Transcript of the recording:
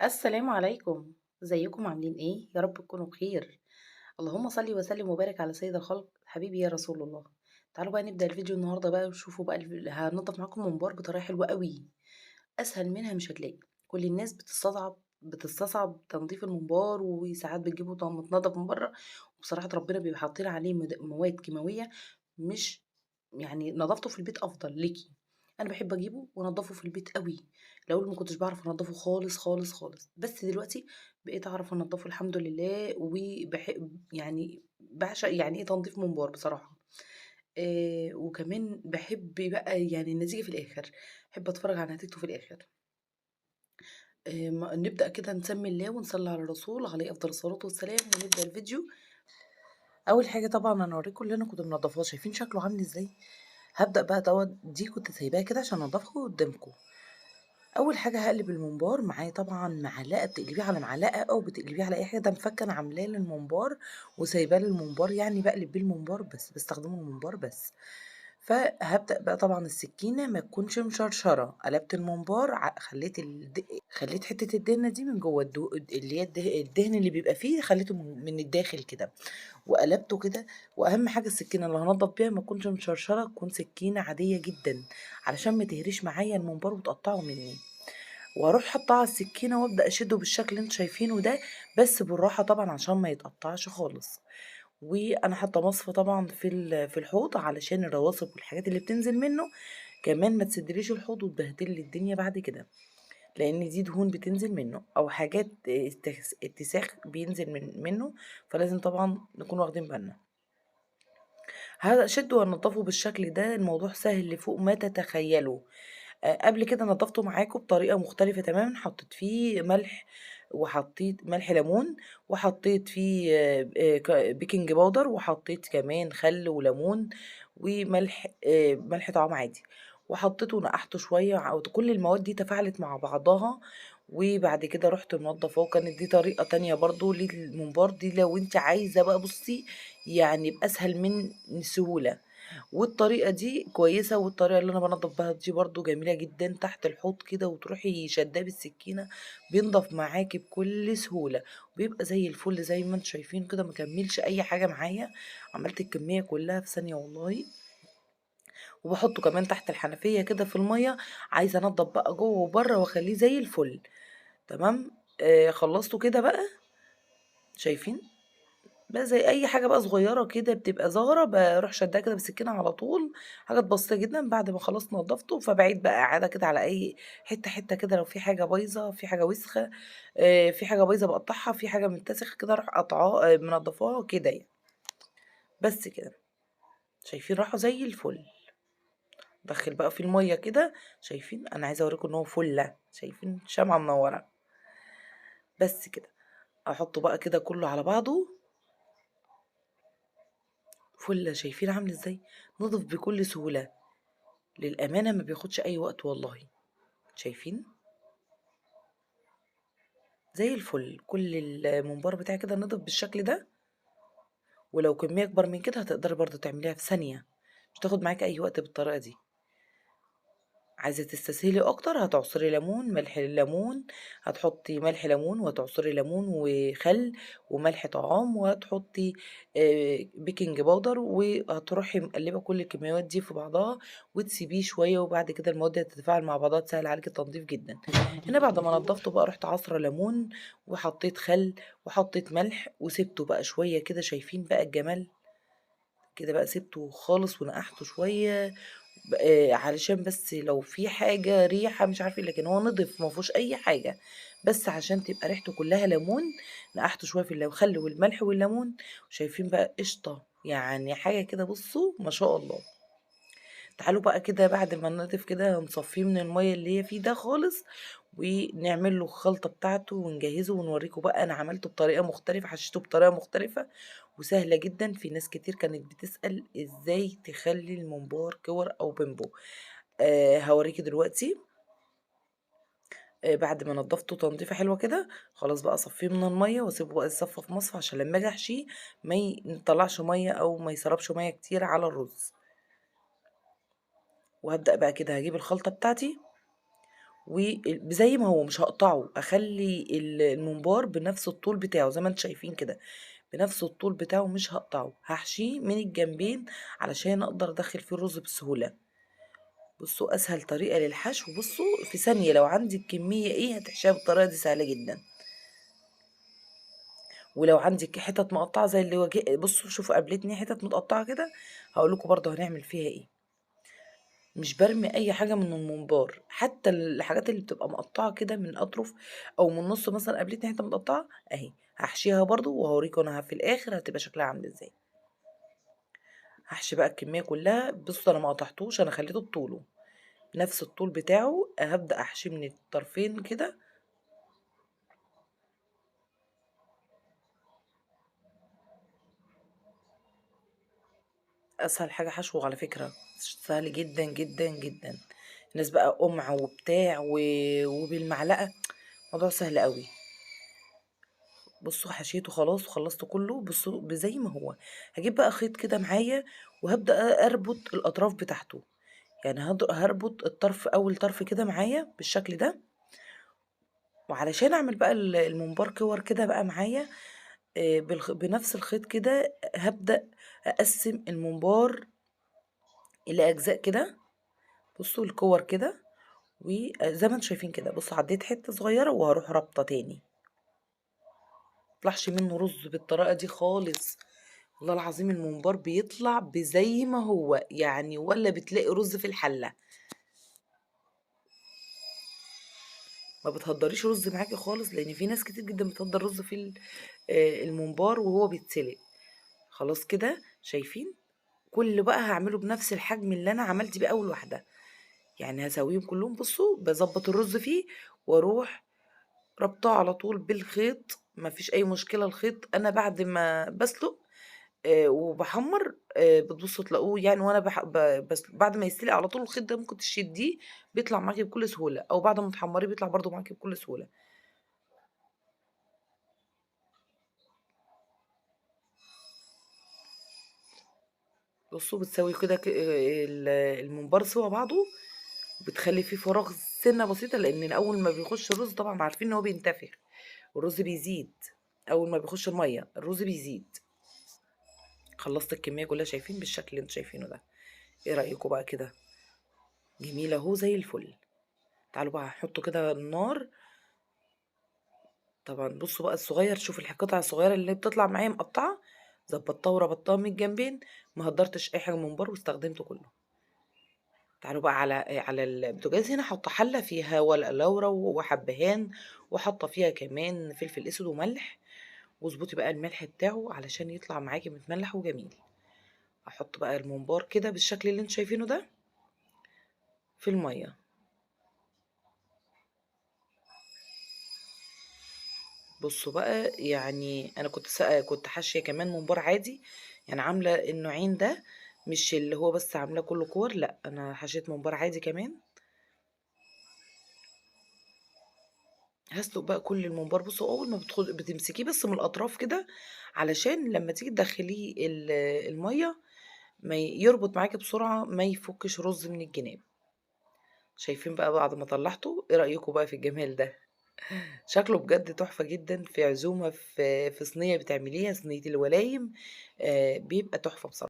السلام عليكم، ازيكم عاملين ايه؟ يا رب تكونوا بخير. اللهم صل وسلم وبارك على سيد الخلق حبيبي يا رسول الله. تعالوا بقى نبدأ الفيديو النهارده بقى وشوفوا بقى هننضف معاكم منبار بطريقة حلوة قوي. اسهل منها مش هتلاقي. كل الناس بتستصعب تنظيف المنبار وساعات بتجيبه متنضف من بره. وبصراحة ربنا بيبقى حاطين عليه مواد كيماوية. مش يعني نظافته في البيت افضل ليكي. انا بحب اجيبه وانضفه في البيت قوي. الاول ما كنتش بعرف انضفه خالص خالص خالص، بس دلوقتي بقيت اعرف انضفه الحمد لله، وبحب يعني بعشق يعني ايه تنظيف منبار بصراحة. وكمان بحب بقى يعني النتيجة في الاخر. بحب اتفرج على نتيجته في الاخر. نبدأ كده نسمي الله ونصلي على الرسول عليه افضل الصلاة والسلام ونبدأ الفيديو. اول حاجه طبعا انا اوريكم اللي انا كنت منضفاه، شايفين شكله عامل ازاي. هبدا بقى دي كنت سايباها كده عشان انضفها قدامكم. اول حاجه هقلب الممبار معايا، طبعا معلقه بتقلبيه على معلقه او بتقلبيه على اي حاجه، ده مفكه انا عاملاه للممبار وسايباه للممبار، يعني بقلب بيه الممبار بس بستخدمه الممبار بس. فهبدا بقى طبعا السكينه ما تكونش مشرشره، قلبت الممبار خليت حته الدهنه دي من جوه اللي هي الدهن اللي بيبقى فيه، خليته من الداخل كده وقلبته كده. واهم حاجه السكينه اللي هنضف بيها ما تكونش مشرشره، تكون سكينه عاديه جدا علشان ما تهريش معايا الممبار وتقطعه مني. واروح حاطاه على السكينه وابدا اشده بالشكل اللي انتوا شايفينه ده، بس بالراحه طبعا عشان ما يتقطعش خالص. وانا حاطه مصفى طبعا في الحوض علشان الرواسب والحاجات اللي بتنزل منه كمان ما تسدليش الحوض وتبهدل لي الدنيا بعد كده، لان دي دهون بتنزل منه او حاجات اتساخ بينزل منه. فلازم طبعا نكون واخدين بالنا. هشده وانضفه بالشكل ده، الموضوع سهل لفوق ما تتخيلوا. قبل كده نضفته معاكم بطريقة مختلفة تماما، حطيت فيه ملح وحطيت ملح ليمون، وحطيت فيه بيكنج باودر، وحطيت كمان خل وليمون وملح، ملح طعام عادي، وحطيته ونقحته شوية كل المواد دي تفاعلت مع بعضها. وبعد كده رحت منضفاه، وكانت دي طريقة تانية برضو للممبار دي لو انت عايزة بقى، بصي يعني بأسهل من سهولة. والطريقة دي كويسة، والطريقة اللي أنا بانضف بيها دي برضه جميلة جدًا، تحت الحوض كده وتروحي شادّاه بالسكينة بينضف معاكِ بكل سهولة، وبيبقى زي الفل زي ما أنتم شايفين كده، ما كمّلش أي حاجة معايا، عملت الكمية كلّها في ثانية والله. وباحطه كمان تحت الحنفية كده في المَيّة، عايزة أنضف بقى جوّه وبرّه واخلّيه زي الفل. تمام. خلّصته كده بقى، شايفين؟ بقى زي أي حاجة بقى صغيرة كده بتبقى ظاهرة، باروح شادّاها كده بالسكينة على طول، حاجات بسيطة جدًا. بعد ما خلاص نضّفته، فباعيد بقى إعادة كده على أي حتّة، حتّة كده، لو في حاجة بايظة، في حاجة وسخة، في حاجة بايظة باقطّعها، في حاجة متسخة كده أروح قاطعاه منضّفاها كده يعني. بس كده، شايفين راحوا زي الفل. أدخّل بقى فيه المَيّة كده، شايفين؟ أنا عايزة أوريكم إن هو فُلّة، شايفين؟ شمعة منوّرة. بس كده، أحطّه بقى كده كلّه على بعضه فُلّة، شايفين عامل إزاي؟ نضف بكل سهولة. للأمانة ما بياخدش أي وقت والله، شايفين؟ زي الفل. كل الممبار بتاعي كده نضف بالشكل ده، ولو كمية أكبر من كده هتقدري برضه تعمليها في ثانية، مش هتاخد معاكِ أي وقت بالطريقة دي. عايزة تستسهلي أكتر هتعصري ليمون، ملح الليمون، هتحطي ملح ليمون وتعصري ليمون وخل وملح طعام، وهتحطي بيكنج باودر، وهتروحي مقلبة كل الكميات دي في بعضها وتسيبيه شوية، وبعد كده المواد دي هتتفاعل مع بعضها تسهل عليكِ التنضيف جدًا. هنا بعد ما نضفته بقى رُحت عاصرة ليمون وحطيت خل وحطيت ملح وسِبته بقى شوية كده، شايفين بقى الجمال؟ كده بقى سِبته خالص ونقعته شوية علشان بس لو في حاجة ريحة مش عارفة إيه، لكن هو نضف ما فيهوش أي حاجة، بس عشان تبقى ريحته كلّها ليمون نقعته شوية في الخل والملح والليمون. وشايفين بقى قشطة، يعني حاجة كده بُصّوا ما شاء الله. تعالوا بقى كده بعد ما نضيف كده نصفيه من المَيّة اللي هي فيه ده خالص، ونعمل له الخلطة بتاعته ونجهّزه ونورّيكم بقى أنا عملته بطريقة مختلفة، حشيته بطريقة مختلفة وسهلة جدًا. في ناس كتير كانت بتسأل إزاي تخلّي الممبار كِوَر أو بيمبو. هاوريكِ دلوقتي. بعد ما نضّفته تنضيفة حلوة كده، خلاص بقى أصفّيه من المَيّة وأسيبه بقى يتصفى في مصفى عشان لمّا آجي أحشيه ما يطلّعش مَيّة أو ما يسربش مَيّة كتير على الرز. وهابدأ بقى كده هاجيب الخلطة بتاعتي وزي ما هو مش هقطعه، اخلي الممبار بنفس الطول بتاعه زي ما انتم شايفين كده، بنفس الطول بتاعه مش هقطعه، هحشيه من الجنبين علشان اقدر ادخل فيه الرز بسهولة. بصوا اسهل طريقة للحشو، بصوا في ثانية لو عندك كمية ايه هتحشيها بالطريقة دي سهلة جدا. ولو عندك حتت مقطعة زي اللي بصوا شوفوا قابلتني حتت متقطعة كده، هقول لكم برضه هنعمل فيها ايه. مش برمي اي حاجة من الممبار، حتى الحاجات اللي بتبقى مقطعة كده من اطرف او من النص، مثلا قابلتني حتة متقطعة اهي هحشيها برضه وهوريكم انا في الاخر هتبقى شكلها عامل ازاي. هحشي بقى الكمية كلها، بصوا انا ما قطعتوش، انا خليته بطوله نفس الطول بتاعه، هبدأ احشي من الطرفين كده. اسهل حاجة حشو على فكرة، سهل جدا جدا جدا. الناس بقى قمع وبتاع وبالمعلقة، موضوع سهل قوي. بصوا حشيته خلاص وخلصت كله، بصوا زي ما هو. هجيب بقى خيط كده معايا وهبدأ اربط الاطراف بتاعته، يعني هربط الطرف، اول طرف كده معايا بالشكل ده. وعلشان اعمل بقى الممبار كور كده بقى معايا، بنفس الخيط كده هبدأ اقسم الممبار الى اجزاء كده. بصوا الكور كده، وزي ما انتم شايفين كده، بصوا عديت حتة صغيرة وهروح رابطة تاني. ميطلعش منه رز بالطريقة دي خالص، والله العظيم الممبار بيطلع بزي ما هو يعني، ولا بتلاقي رز في الحلة. ما بتهدريش رز معاكي خالص، لان في ناس كتير جدا بتهدر رز في الممبار وهو بيتسلق. خلاص كده شايفين، كل بقى هعمله بنفس الحجم اللي انا عملت بيه اول واحدة، يعني هسويهم كلهم. بصوا بظبط الرز فيه واروح ربطاه على طول بالخيط، ما فيش اي مشكلة. الخيط انا بعد ما بسلق وباحمّر، بتبصوا تلاقوه يعني، وأنا بس بعد ما يستوي على طول الخيط ده ممكن تشدّيه بيطلع معاكِ بكل سهولة، أو بعد ما تحمّريه بيطلع برضه معاكِ بكل سهولة. بصوا بتساوي كده الممبار سِوَى بعضه، بتخلّي في فراغ سِنّة بسيطة، لإن أول ما بيخش الرز طبعًا عارفين إن هو بينتفخ والرز بيزيد، أول ما بيخش المَيّة الرز بيزيد. خلّصت الكمية كلّها شايفين بالشكل اللي أنتم شايفينه ده. إيه رأيكم بقى كده؟ جميل أهو زي الفل. تعالوا بقى هنحطه كده النار. طبعًا بُصّوا بقى الصغيّر، شوفوا القطع الصغيّرة اللي بتطلع معايا مقطّعة، ضبّطتها وربطتها من الجنبين، ما هدّرتش أي حاجة من ممبار واستخدمته كلّه. تعالوا بقى على البوتاجاز هنا حاطة حلة فيها ورق لورا وحبهان، وحاطة فيها كمان فلفل أسود وملح، واضبطي بقى الملح بتاعه علشان يطلع معاكِ متملّح وجميل. هاحط بقى الممبار كده بالشكل اللي أنتم شايفينه ده في المَيّة. بصوا بقى يعني انا كنت حاشيه كمان ممبار عادي، يعني عامله النوعين ده، مش اللي هو بس عاملاه كله كور، لا انا حشيت ممبار عادي كمان. هسلق بقى كل الممبار. بصوا اول ما بتمسكيه بس من الاطراف كده، علشان لما تيجي تدخليه الميه ما يربط معاكي بسرعه، ما يفكش رز من الجناب. شايفين بقى بعد ما طلعته، ايه رايكم بقى في الجمال ده؟ شكله بجد تحفة جدًا في عزومة، في صينية بتعمليها، صينية الولايم، بيبقى تحفة بصراحة.